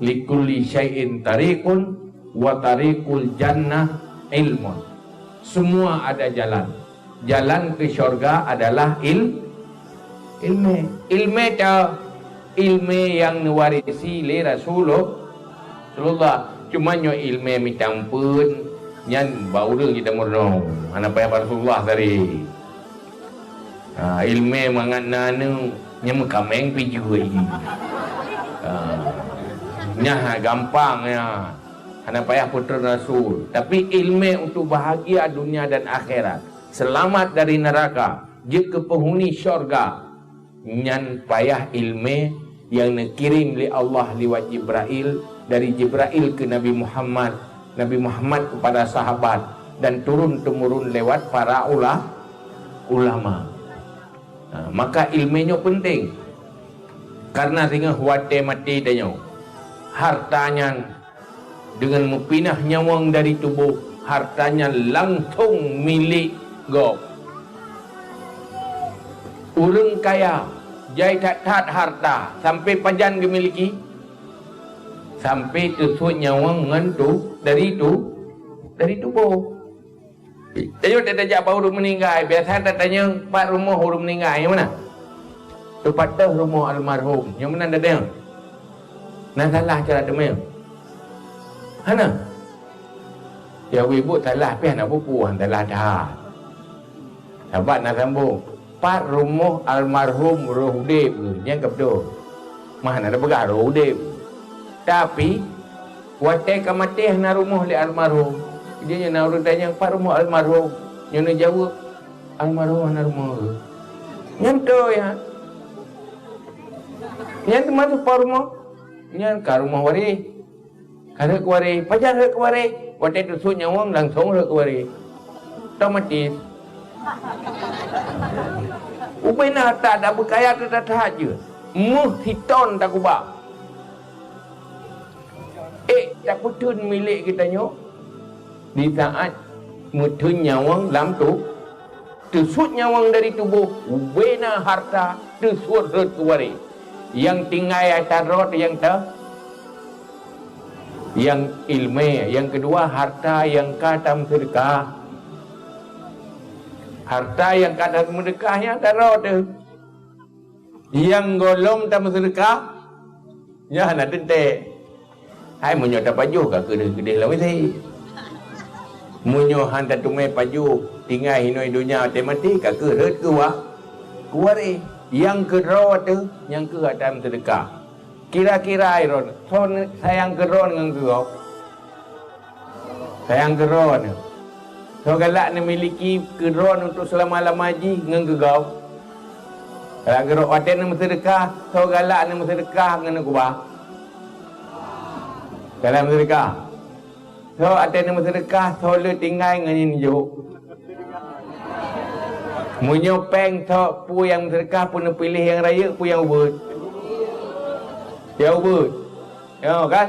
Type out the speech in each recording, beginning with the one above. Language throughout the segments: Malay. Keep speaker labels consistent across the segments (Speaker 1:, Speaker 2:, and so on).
Speaker 1: likulli syai'in tariqun wa tariqul jannah ilmun. Semua ada jalan. Jalan ke syurga adalah ilmu. Ilmu yang diwarisi oleh Rasulullah. Cuma nyo ilmu mitang pun nyan bauru kita murno. Ana payah Rasulullah tadi. Ilmu mangana nu nya kameng piju lagi. Nya gampang ya. Ana payah putra Rasul. Tapi ilmu untuk bahagia dunia dan akhirat, selamat dari neraka, jika penghuni syurga, nyan payah ilmu yang dikirim oleh Allah lewat Jibril, dari Jibril ke Nabi Muhammad, Nabi Muhammad kepada sahabat, dan turun-temurun lewat para ulama. Maka ilmunya penting. Karena dengan huate mati tanya, hartanya dengan mempinah nyawang dari tubuh, hartanya langsung milik go. Orang kaya jai tak harta sampai pajan dimiliki, sampai tusuk nyawang ngantu dari tubuh. Tanya tak tajak apa huruf meninggal. Biasa tak tanya pak rumah huruf meninggal yang mana? Tempat dah rumah almarhum yang mana dah tanya? Nak salah cara demam. Hana? Ya ibu salah pih nak buku salah dah. Sahabat nak sambung. Pak rumah almarhum Rohdib yang kebetul. Mana ada pegang Rohdib. Tapi watai kamatih na rumah li almarhum. Dia nak urut tanya pak rumah almarhum. Yang nak jawab almarhum na rumah. Yang tu ya. Yang tu masuk pak rumah. Yang ke rumah waris. Kada ke waris, pajar ke waris. Watai tusuk nyawang langsung ke waris. Otomatis. Ubay na tak ada berkaya tak sahaja. Hiton tak kubah. Tak putun milik kita nyok. Di saat mutun nyawang dalam tu, tusuk nyawang dari tubuh, ubay na harta, tusuk rut kuwari. Yang tinggal atas rot yang tak, yang ilmu. Yang kedua, harta yang kadam sedekah. Harta yang kadang sedekahnya taruh tu. Yang golong tak sedekah, ya nak tentek. Hai munyo tak paju ka kedeh-kedeh lawan sai. Munyo han tak tumai paju, tinggal hinoi dunia mati ka keut ke wa. Kuare yang kedua tu, yang ke dalam sedekah. Kira-kira iron, son sayang keron dengan kau. Sayang keron. So galak ni miliki keron untuk selama-lama haji dengan gegau. Kalau gerak waten ni sedekah, so galak ni sedekah dengan kubah. Kalau sedekah. So aten ni sedekah, so lu tinggal dengan ni jauh. Munyo peng so pu yang sedekah pun pilih yang raya, pu yang ubud. Yang ubud. Ya kan?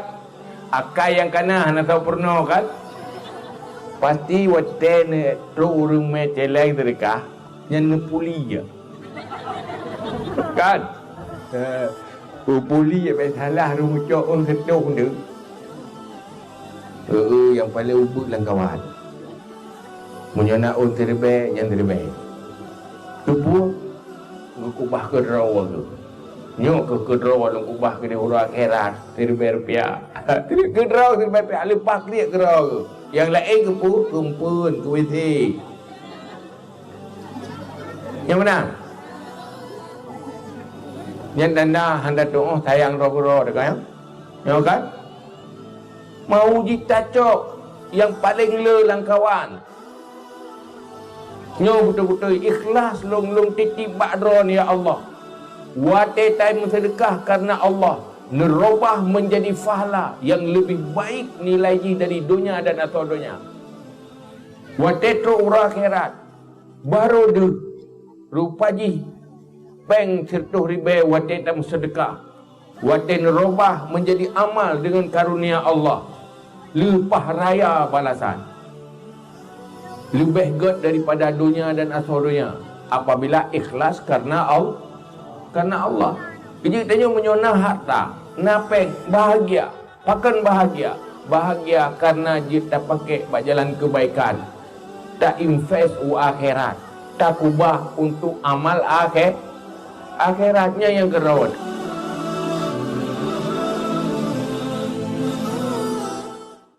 Speaker 1: Akai yang kanan nak tahu pernah kan? Pasti waten urung me celai sedekah yang nepuli je. Kan? Puli je salah rumucok on setuh dia. Yang paling ubud lah kawan. Munyo nak on terbaik yang terbaik. Tubuh ngukubah ke rawa tu. Nyok ke rawa lu kubah ke orang akhirat terbaik-baik. Ke rawa terbaik-baik lepas dia ke rawa. Yang lain kumpul ke WC. Yang mana? Yang tanda handa tu sayang roh-roh dah kan? Ya kan? Mau ditacok yang paling lelang kawan. Nyo betul-betul ikhlas long titip ba'dron ya Allah. Wate time sedekah karena Allah. Nerobah menjadi pahala yang lebih baik nilainya dari dunia dan atau dunia. Watetro ura akhirat. Baru de rupaji peng sertuh ribe watetam sedekah. Waten nerobah menjadi amal dengan karunia Allah. Lepah raya balasan. Lebih god daripada dunia dan asal dunia. Apabila ikhlas karena Allah. Karena Allah. Jadi tanya menyonah harta. napeng bahagia, pakan bahagia. Bahagia karena kita pakai jalan kebaikan. Tak invest akhirat. Tak ubah untuk amal akhiratnya yang kerawat.